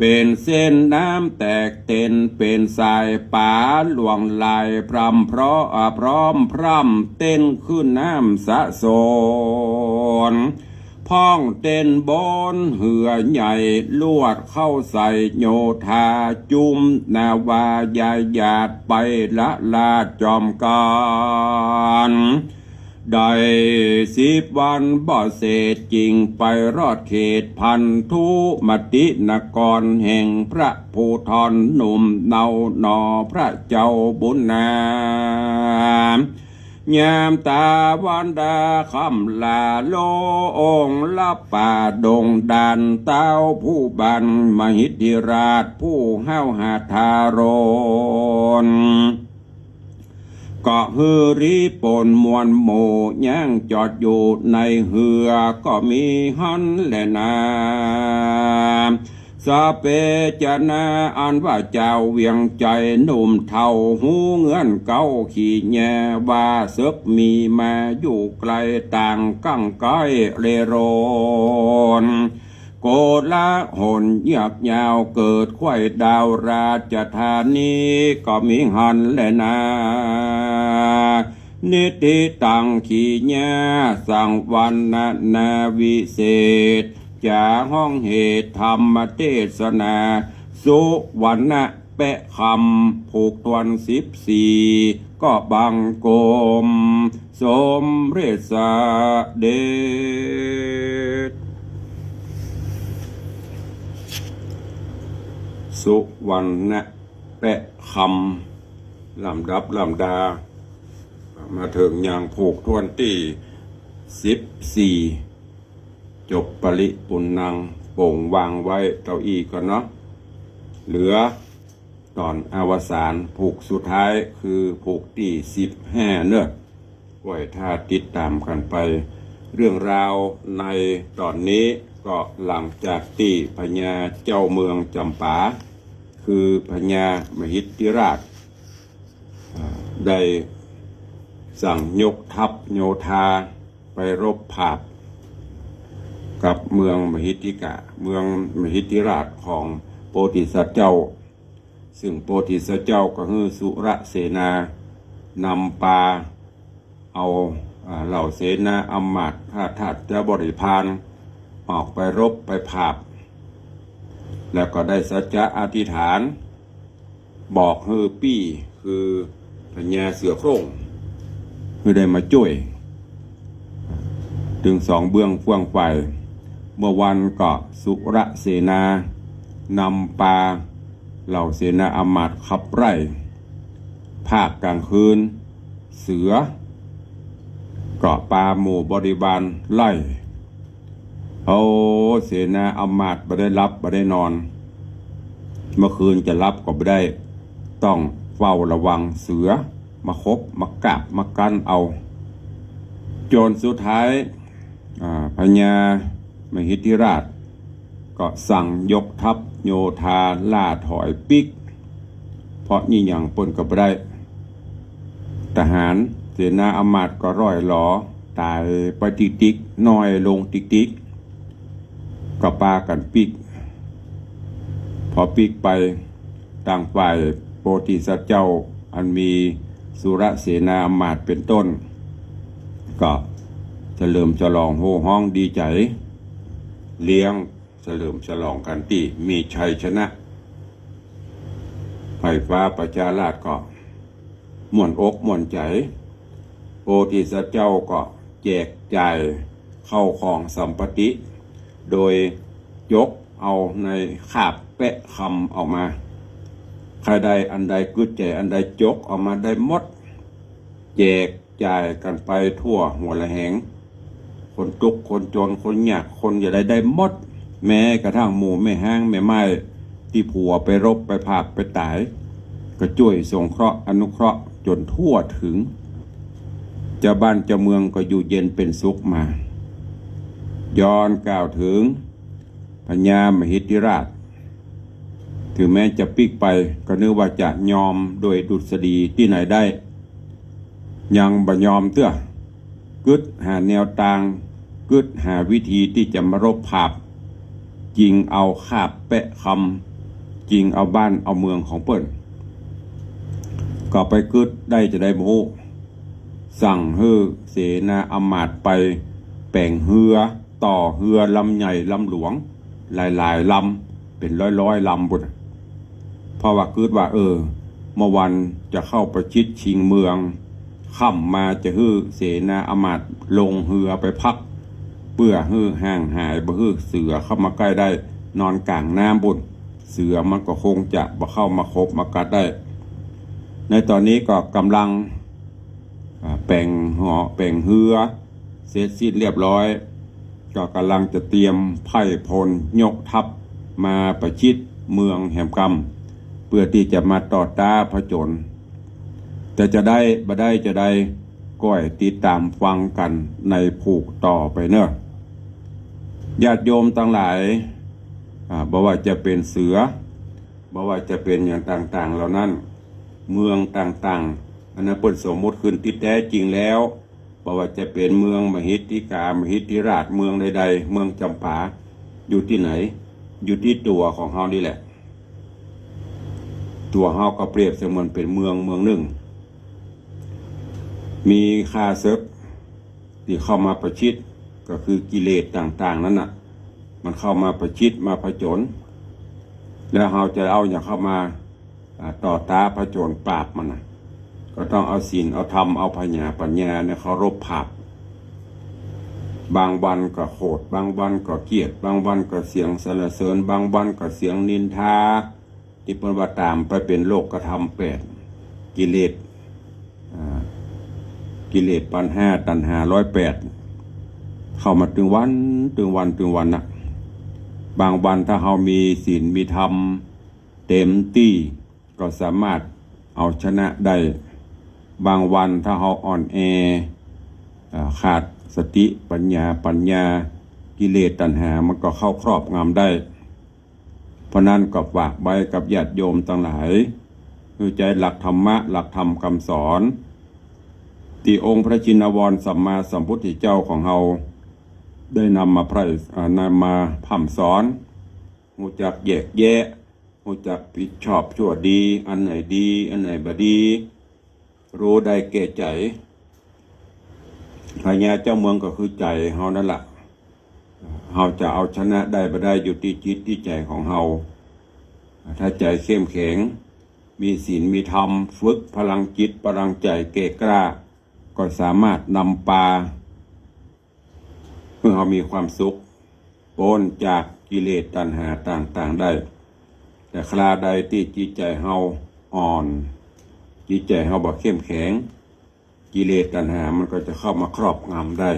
เป็นเส้นน้ำแตกเต้นเป็นสายป่าหลวงลายพร้อมพร่ำเต้นขึ้นน้ำสะโสนพ้องเต้นบนเหือใหญ่ลวดเข้าใส่โยธาจุมนาวายาหยาดไปละลาจอมการได้10 วันบ่เศษจริงไปรอดเขตพันธุมตินกรแห่งพระภูธรหนุ่มเนาหนอพระเจ้าบุญนายามตาวันดาคำลาโลองลับป่าดงดานเต้าผู้บันมหิทธิราชผู้ห้าวหาทารนก็ฮือรีปนมวลโมย่างจอดอยู่ในเหือก็มีหันแลนาสาเปจนาอันว่าเจ้าเวียงใจหนุ่มเท่าหูเงื่อนเก้าขี่แย่ว่าซึกมีมาอยู่ไกลต่างกั้งก้อยเรโรน โกลาหนยักยาวเกิดไข่ดาวราชธานีก็มีหันแลนานิติตังขีญาสังวันนาวิเศษจาห้องเหตุธรรมเทศนาสุวรรณแปะคำผูกทวน14ก็บังกรมสมเร็จเดชสุวรรณแปะคำลำดับลำดามาถึงอย่างผูกทวนที่14จบปริปุณนังโป่งวางไว้เก้าอี้ก่อนเนาะเหลือตอนอวสานผูกสุดท้ายคือผูกที่15เนอะไว้ถ้าติดตามกันไปเรื่องราวในตอนนี้ก็หลังจากที่พญาเจ้าเมืองจำปาคือพญามหิทธิราชได้สั่งยกทัพโยธาไปรบผาบกับเมืองมหิทธิกะเมืองมหิทธิราชของโพธิสัตว์เจ้าซึ่งโพธิสัตว์เจ้าก็คือสุรเสนานำปาเอาเหล่าเสนาอำมาตย์ข้าทาสและบริพารออกไปรบไปผาบแล้วก็ได้สัจจะอธิษฐานบอกฮือปี้คือพญาเสือโคร่งคือได้มาช่วยถึง2เบื้องฟ่วงไฟเมื่อวันก็สุรเสนานำปาเหล่าเสนาอำมาตย์ขับไล่ภาคกลางคืนเสือเกาะปาหมู่บริบาลไล่เอาเสนาอำมาตย์ไม่ได้รับไม่ได้นอนเมื่อคืนจะรับก็ไม่ได้ต้องเฝ้าระวังเสือมาคบมากัดมากันเอาจนสุดท้ายพญามหิทธิราชก็สั่งยกทัพโยธาล่าถอยปิกเพราะนี่อย่างปนกับได้ทหารเสนาอำมาตย์ก็ร่อยหลอตายไปติ๊กๆน้อยลงติ๊กๆก็ปากันปิกพอปิกไปต่างฝ่ายโพธิสัตว์เจ้าอันมีสุรเสนาอำมาตย์เป็นต้นก็เฉลิมฉลองโห่ห้องดีใจเลี้ยงเฉลิมฉลองกันที่มีชัยชนะไฟฟ้าประชาราชก็ม่วนอกม่วนใจโพธิสัตว์เจ้าก็แจกจ่ายเข้าของสัมปติโดยยกเอาในคาบแปะคำออกมาใครใดอันใดกึศใจอันใดจกออกมาได้หมดแจกจ่ายกันไปทั่วหัวละแหงคนทุกข์คนจนคนยากคนอย่าได้หมดแม้กระทั่งหมู่แม่ห้างแม่ไม้ที่ผัวไปรบไปผากไปตายก็ช่วยสงเคราะห์อนุเคราะห์จนทั่วถึงเจ้าบ้านเจ้าเมืองก็อยู่เย็นเป็นสุขมาย้อนกล่าวถึงพญามหิทธิราชถึงแม้จะปิกไปก็นึกว่าจะยอมโดยดุษฎีที่ไหนได้ยังบ่ยอมเตื้อกึดหาแนวทางกึดหาวิธีที่จะมารบผาบจริงเอาคาบแปะคำจริงเอาบ้านเอาเมืองของเปิ้นก็ไปกึดได้จะได้โมสั่งฮือเสนาอำมาตย์ไปแป่งเฮือต่อเฮือลำใหญ่ลำหลวงหลายลำเป็นร้อยลำบุญเพราะว่ากึดว่าเมื่อวันจะเข้าประชิดชิงเมืองค่ำมาจะฮือเสนาอำมาตย์ลงเฮือไปพักเพื่อฮือห่างหายบ่ฮือเสือเข้ามาใกล้ได้นอนกลางน้ำบุญเสือมันก็คงจะบ่เข้ามาคบมากัดได้ในตอนนี้ก็กำลังแป่งเฮือเสร็จสิ้นเรียบร้อยก็กำลังจะเตรียมไพ่พลยกทัพมาประชิดเมืองแหมกำเพื่อที่จะมาต่อต้านพระโจรแต่จะได้บ่ได้จะได้ก็ให้ติดตามฟังกันในผูกต่อไปเนอะญาติโยมทั้งหลายบ่ว่าจะเป็นเสือบ่ว่าจะเป็นอย่างต่างๆเหล่านั้นเมืองต่างๆอันนั้นเป็นสมมติขึ้นที่แท้จริงแล้วบ่ว่าจะเป็นเมืองมหิทธิกามหิทธิราชเมืองใดๆเมืองจำปา อยู่ที่ไหนอยู่ที่ตัวของเฮานี่แหละตัวเฮาก็เปรียบเสมือนเป็นเมืองหนึ่งมีค่าศึกที่เข้ามาประชิดก็คือกิเลสต่างๆนั้นน่ะมันเข้ามาประชิดมาผจญแล้วเฮาจะเอาอย่างเข้ามาต่อตาผจญปราบมันนะก็ต้องเอาศีลเอาธรรมเอาปัญญาเนี่ยเคารพภาพบางวันก็โหดบางวันก็เกลียดบางวันก็เสียงสรรเสริญบางวันก็เสียงนินทาที่เป็นว่าตามไปเป็นโลกกระทำ8กิเลสปัญหาตัณหา108เข้ามาถึงวันนะบางวันถ้าเรามีศีลมีธรรมเต็มที่ก็สามารถเอาชนะได้บางวันถ้าเราอ่อนแอขาดสติปัญญากิเลสตัณหามันก็เข้าครอบงำได้เพราะนั้นก็ฝากไว้กับญาติโยมทั้งหลายคือใจหลักธรรมะหลักธรรมคำสอนที่องค์พระชินวรสัมมาสัมพุทธเจ้าของเราได้นำมาพร่ำสอนรู้จักแยกแยะรู้จักผิดชอบชั่วดีอันไหนดีอันไหนบ่ดีรู้ได้แก่ใจพญาเจ้าเมืองก็คือใจเฮานั่นแหละเฮาจะเอาชนะได้บ่ได้อยู่ที่จิตที่ใจของเฮาถ้าใจเข้มแข็งมีศีลมีธรรมฝึกพลังจิตพลังใจเก่กล้าก็สามารถนำปาเมื่อเฮามีความสุขพ้นจากกิเลสตัณหาต่างๆได้แต่คราใดที่จิตใจเฮาอ่อนจิตใจเฮาบ่เข้มแข็งกิเลสตัณหามันก็จะเข้ามาครอบงำได้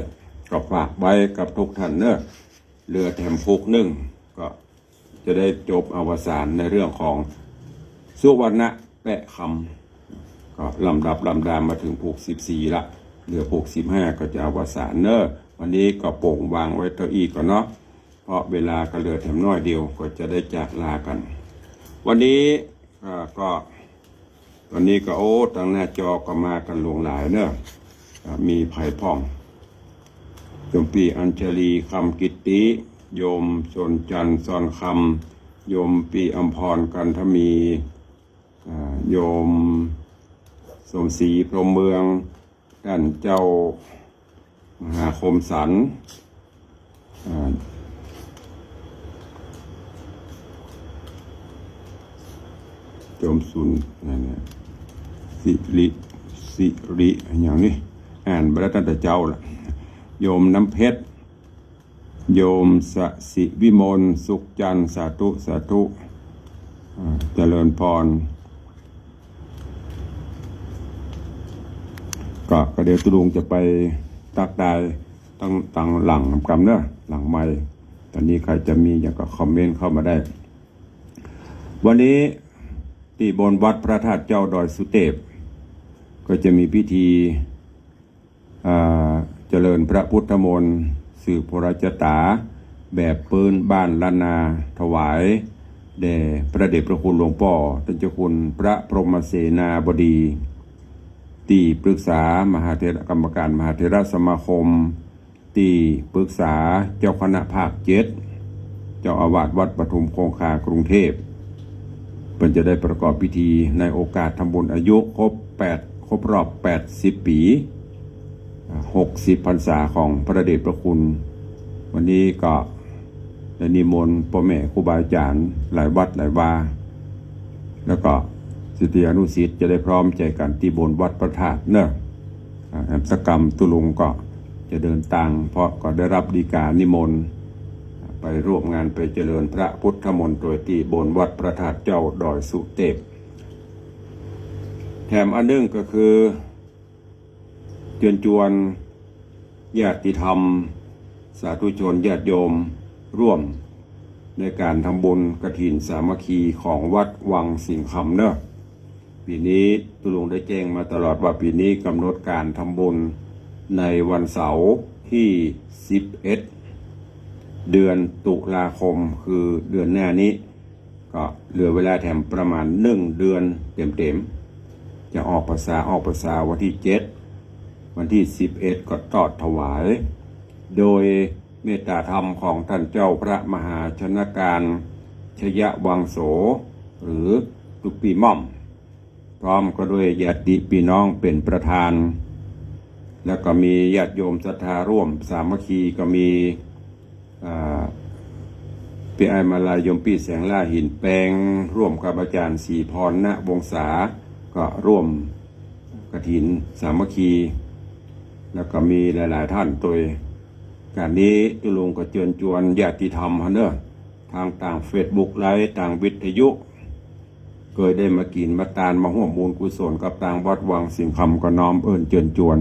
ก็ฝากไว้กับทุกท่านเนอะเรือแถมพุกนึ่งก็จะได้จบอวสานในเรื่องของสุวรรณะแปะคำก็ลำดามาถึงพุก14ละเรือพุก15ก็จะอวสานเนอะวันนี้ก็โป่งวางไว้ตัวอีกก่อนเนาะเพราะเวลาก็เหลือแถมน้อยเดียวก็จะได้จากลากันวันนี้ก็ตอนนี้ก็ทางหน้าจอก็มากันหลวงหลายเนอะมีไผ่พ่องจมปีอัญชลีคำกิตติโยมชนจันทร์ซอนคำโยมปีอัมพรกันทมีโยมสมศรีพรหมเมืองด้านเจ้ามหาคมสันโยมสุนเนี่ยสิริอย่างนี้อ่านบรรทัดเจ้าล่ะโยมน้ำเพชรโยมสสิวิมลสุขจันทร์สาธุเจริญพรก็เดี๋ยวตุลุงจะไปตักได้ตั้งหลังกำเนอะหลังไม้ตอนนี้ใครจะมีอย่างก็คอมเมนต์เข้ามาได้วันนี้ที่บนวัดพระธาตุเจ้าดอยสุเทพก็จะมีพิธีเจริญพระพุทธมนต์สืบพระราชตาแบบปืนบ้านล้านนาถวายแด่พระเดชพระคุณหลวงพ่อท่านเจ้าคุณพระพรหมเสนาบดีที่ปรึกษากรรมการมหาเถรสมาคมที่ปรึกษาเจ้าคณะภาค7เจ้าอาวาสวัดปทุมคงคากรุงเทพเป็นจะได้ประกอบพิธีในโอกาสทำบุญอายุครบรอบ80 ปี60 พรรษาของพระเดชพระคุณวันนี้ก็ได้นิมนต์พ่อแม่ครูบาอาจารย์หลายวัดหลายวาแล้วก็ศิษยานุศิษย์จะได้พร้อมใจกันที่บนวัดพระธาตุเนอะแอมสกรรมตุลุงก็จะเดินทางเพราะก็ได้รับดีกานิมนต์ไปร่วมงานไปเจริญพระพุทธมนต์โดยที่บนวัดพระธาตุเจ้าดอยสุเทพแถมอันนึงก็คือเชิญชวนญาติธรรมสาธุชนญาติโยมร่วมในการทำบุญกฐินสามัคคีของวัดวังสิงห์คำเนอะปีนี้ตุลุงได้แจ้งมาตลอดว่าปีนี้กำหนดการทำบุญในวันเสาร์ที่11เดือนตุลาคมคือเดือนหน้านี้ก็เหลือเวลาแถมประมาณ1 เดือนเต็มจะออกพรรษาวันที่7วันที่11ก็ทอดถวายโดย เมตตาธรรมของท่านเจ้าพระมหาชนการชยวังโสหรือตุกปีม่อมพร้อมก็ด้วยญาติพี่น้องเป็นประธานแล้วก็มีญาติโยมศรัทธาร่วมสามัคคีก็มีพี่ไอมาลายมปีแสงล่าหินแปลงร่วมกับอาจารย์ศรีพรณวงศาก็ร่วมกฐินสามัคคีแล้วก็มีหลายๆท่านตัวการนี้ตุลุงก็เชิญชวนญาติธรรมเนอะทางต่างเฟซบุ๊กไลฟ์ต่างวิทยุเคยได้มากินมาตานมาห่วมบุญกุศลกับต่างวัดวังสิงคำก็น้อมเอิญเชิญชวน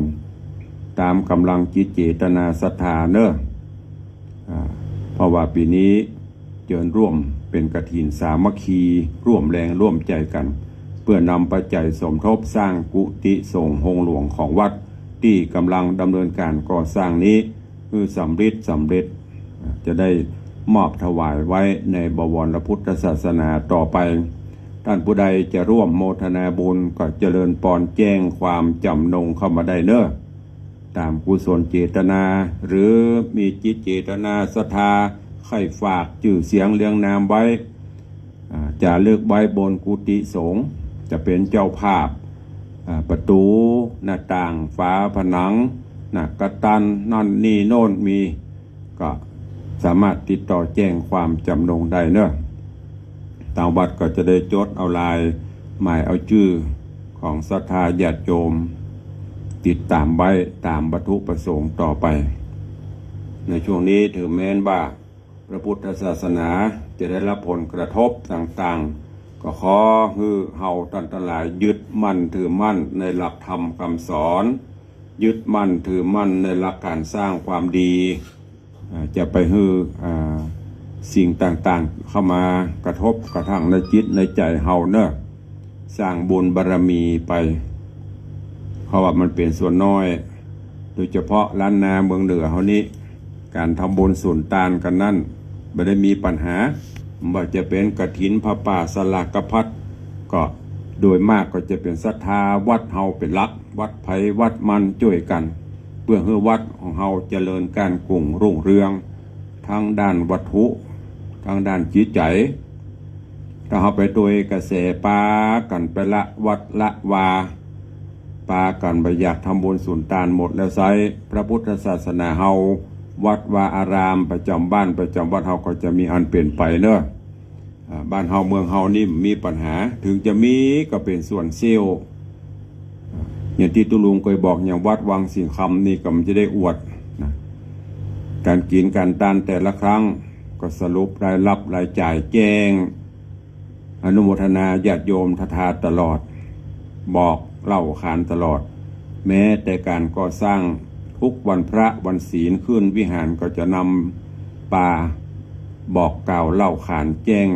ตามกำลังจิตเจตนาศรัทธาเนอะเพราะว่าปีนี้เชิญร่วมเป็นกฐินสามัคคีร่วมแรงร่วมใจกันเพื่อนำปัจจัยสมทบสร้างกุฏิสงฆ์องค์หลวงของวัดที่กำลังดำเนินการก่อสร้างนี้คือสำเร็จจะได้มอบถวายไว้ในบวรพุทธศาสนาต่อไปท่านผู้ใดจะร่วมโมทนาบุญก็เจริญปอนแจ้งความจำนงเข้ามาได้เนอะตามกุศลเจตนาหรือมีจิตเจตนาศรัทธาใครฝากชื่อเสียงเรียงนามไว้จะเลือกไว้บนกุฏิสงฆ์จะเป็นเจ้าภาพประตูหน้าต่างฝาผนังกระตันนั่นนี่โน่นมีก็สามารถติดต่อแจ้งความจำนงได้เนอะทางวัดก็จะได้จดเอาลายหมายเอาชื่อของศรัทธาญาติโยมติดตามไว้ตามวัตถุประสงค์ต่อไปในช่วงนี้ถือแม้นว่าพระพุทธศาสนาจะได้รับผลกระทบต่างๆก็ขอให้เฮาท่านทั้งหลายยึดมั่นถือมั่นในหลักธรรมคำสอนยึดมั่นถือมั่นในหลักการสร้างความดีจะไปให้สิ่งต่างๆเข้ามากระทบกระทั่งในจิตในใจเฮาเนอะสร้างบุญบารมีไปเพราะว่ามันเป็นส่วนน้อยโดยเฉพาะล้านนาเมืองเหนือเฮานี้การทำบุญสุนทานกันนั่นไม่ได้มีปัญหาว่าจะเป็นกฐินพระป่าสลากพัดก็โดยมากก็จะเป็นศรัทธาวัดเฮาเป็นหลักวัดไผวัดมันช่วยกันเพื่อให้วัดของเฮาเจริญการรุ่งเรืองทางด้านวัตถุทางด้านจิตใจถ้าเฮาไปโดยกระแสปากันไปละวัดละวาปากันไปอยากทำบุญสุนทานหมดแล้วไซพระพุทธศาสนาเฮาวัดวาอารามประจำบ้านประจำวัดเฮาก็จะมีอันเปลี่ยนไปเนอะบ้านเฮาเมืองเฮานี่มีปัญหาถึงจะมีก็เป็นส่วนเซี่ยวอย่างที่ตุลุงเคยบอกอย่างวัดวังสิงคำนี่ก็มันจะได้อวดนะการกินการทานแต่ละครั้งก็สรุปรายรับรายจ่ายแจ้งอนุโมทนาญาติโยมททาตลอดบอกเล่าขานตลอดแม้แต่การก่อสร้างทุกวันพระวันศีลขึ้นวิหารก็จะนำปาบอกกล่าวเล่าขานแจ้ง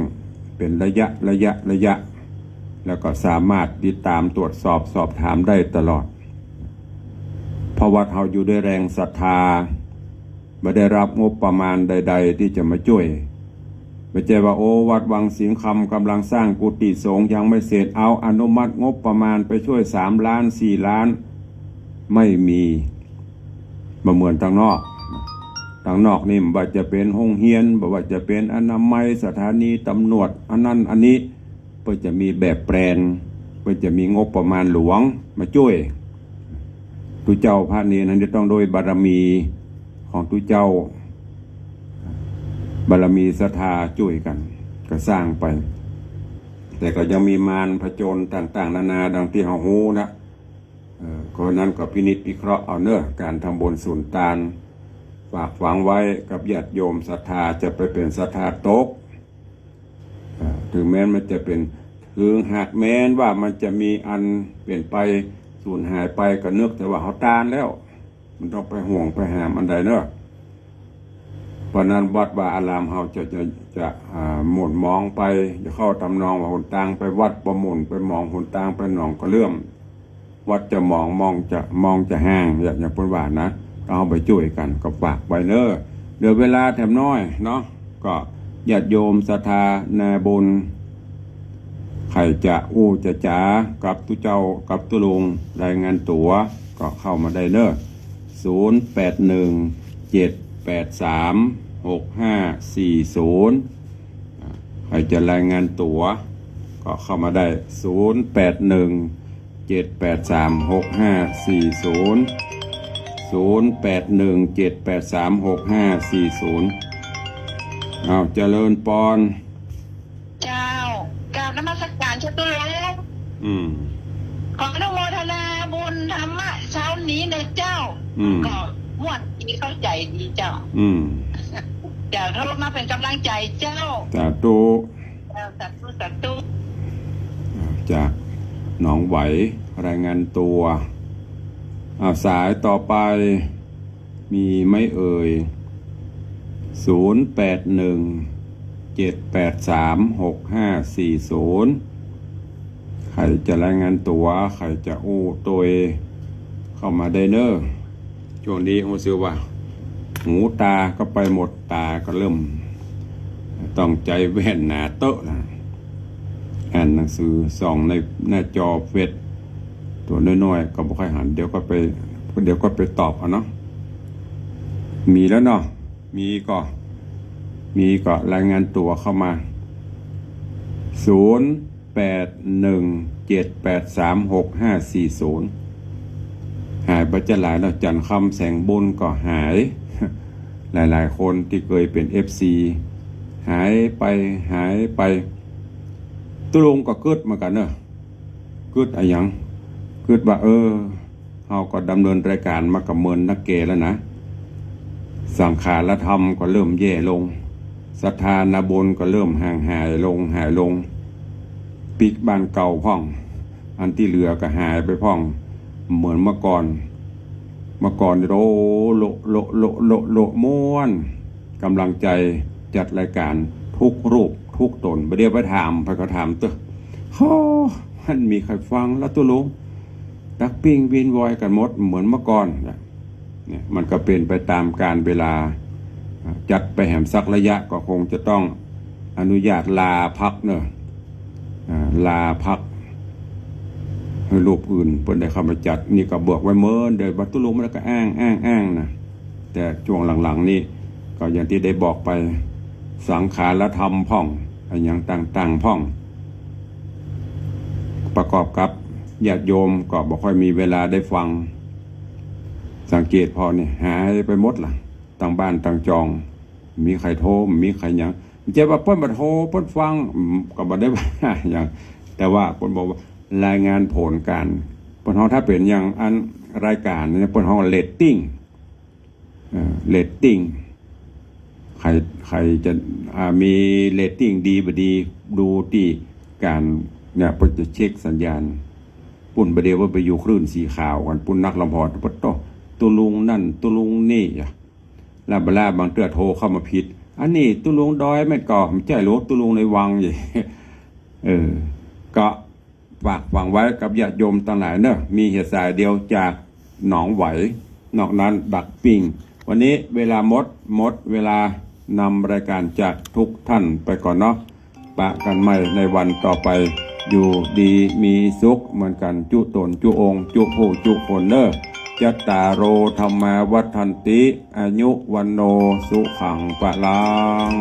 เป็นระยะแล้วก็สามารถติดตามตรวจสอบถามได้ตลอดเพราะวัดเฮาอยู่ด้วยแรงศรัทธาไม่ได้รับงบประมาณใดๆที่จะมาช่วยไม่ใช่ว่าโอ้วัดวังสิงคำกำลังสร้างกุฏิสงฆ์ยังไม่เสร็จเอาอนุมัติงบประมาณไปช่วย3 ล้าน4 ล้านไม่มีมาเหมือนทางนอกนี่บ่ว่าจะเป็นโรงเรียนบ่ว่าจะเป็นอนามัยสถานีตำรวจอันนั้นอันนี้เพื่อจะมีแบบแปลนเพื่อจะมีงบประมาณหลวงมาช่วยทุเจ้าพระเนรนั้นจะต้องโดยบารมีของทุเจ้าบารมีศรัทธาช่วยกันก็สร้างไปแต่ก็ยังมีมารผจญต่างๆนานาดังที่เฮาฮู้นะคนนั้นก็พินิจพิเคราะห์เอาเนอะการทำบุญสุนทานฝากฝังไว้กับญาติโยมศรัทธาจะไปเป็นศรัทธาตกถึงแม้มันจะเป็นถึงหากแม้นว่ามันจะมีอันเปลี่ยนไปสูญหายไปก็นึกแต่ว่าเขาตานแล้วมันต้องไปห่วงไปหามอันใดเนอะเพราะนั้นวัดว่าอารามเฮาจะหมุนมองไปจะเข้าตำนองว่าหนทางไปวัดประมุนไปมองหนทางไปหนองก็เลื่อมวัดจะมองจะห่างอย่างพูดว่านะเอาไปช่วยกันก็ฝากไว้เนอะเดี๋ยวเวลาแถมน้อยเนาะก็ญาติโยมศรัทธานาบุญใครจะจะจ๋ากับตุเจ้ากับตุลุงรายงานตั๋วก็เข้ามาได้เนอะ0817 ใครจะรายงานตั๋วก็เข้ามาได้เอาเจริญปอนเจ้ากราบนมัสการชตุโลกขออนุโมทนาบุญธรรมะเช้านี้นะเจ้าก็ม่วนดีเข้าใจดีเจ้าอยากทดมาเป็นกำลังใจเจ้าสาธุสาธุจากหนองไหวรายงานตัวสายต่อไปมีไม่เอ่ย0817836540ใครจะรายงานตัวใครจะอู้ตัวเข้ามาได้เนอะช่วงนี้ผมเชื่อว่าหูตาก็ไปหมดตาก็เริ่มต้องใจแว่นหนาเตอะนะอ่านหนังสือส่องในหน้าจอเฟซตัวน้อยๆก็บ่ค่อยหันเดี๋ยวก็ไปตอบเอาเนาะมีแล้วเนาะมีก็รายงานตัวเข้ามา0817836540หายไปจะหลายแล้วจันคำแสงบุญก็หายหลายๆคนที่เคยเป็น FC หายไปตุลุงก็กึดมากันเนอะกึดอะไรยังกึดว่าเฮาก็ดำเนินรายการมากับเมินนักเกแล้วนะสังขารธรรมก็เริ่มแย่ลงศรัทธานาบุญก็เริ่มห่างหายลงปิกบ้านเก่าพ่องอันที่เหลือก็หายไปพ่องเหมือนเมื่อก่อนโลม้วนกำลังใจจัดรายการทุกรูปทุกตนเดี๋ยวไปถามไปก็ถามเตอะมันมีใครฟังแล้วตัวลุงดักปิ้งวินวอยกันหมดเหมือนเมื่อก่อนเนี่ยมันก็เป็นไปตามการเวลาจัดไปแหมสักระยะก็คงจะต้องอนุญาตลาพักเนอะลาพักให้รูปอื่นเพิ่นได้เข้ามาจัดนี่ก็บอกไว้เมื่อเดี๋ยววัตถุลุงมันก็อ้างนะแต่ช่วงหลังๆนี่ก็อย่างที่ได้บอกไปสังขารธรรมพ่องอย่างต่างๆพ่องประกอบกับญาติโยมก็บ่ค่อยมีเวลาได้ฟังสังเกตพอเนี่ยหายไปหมดล่ะต่างบ้านต่างจองมีใครโทรมีใครยังเจ้าว่าเพิ่นบ่โทรเพิ่นฟังก็บ่ได้ว่าอย่างแต่ว่าเพิ่นบอกว่ารายงานผลการเพิ่นเฮาถ้าเป็นอย่างอันรายการเนี่ยเพิ่นเฮาเรตติ้งใครจะมีเรตติ้งดีบ่ดีดูที่การเนี่ยเพิ่นจะเช็คสัญญาณปุ่นบ่เดียวว่าไปอยู่คลื่นสีขาวกันปุ่นนักลำพอดปตตัวลุงนั่นตัวลุงนี่ลาบลาบางเตื้อโทรเข้ามาผิดอันนี้ตุลุงดอยไม่ก่อไม่ใช่หรอตุลุงในวังอย่างก็ฝากฟังไว้กับญาติโยมต่างหลายเนอะมีเหตุสายเดียวจากหนองไหวนอกนั้นดักปิงวันนี้เวลาหมดเวลานำรายการจากทุกท่านไปก่อนเนาะปะกันใหม่ในวันต่อไปอยู่ดีมีสุขเหมือนกันจุตนจุองจุผู้จุคนเนอะจัตตาโรธรรมาวัฏันติอายุวันโนสุขังปะลัง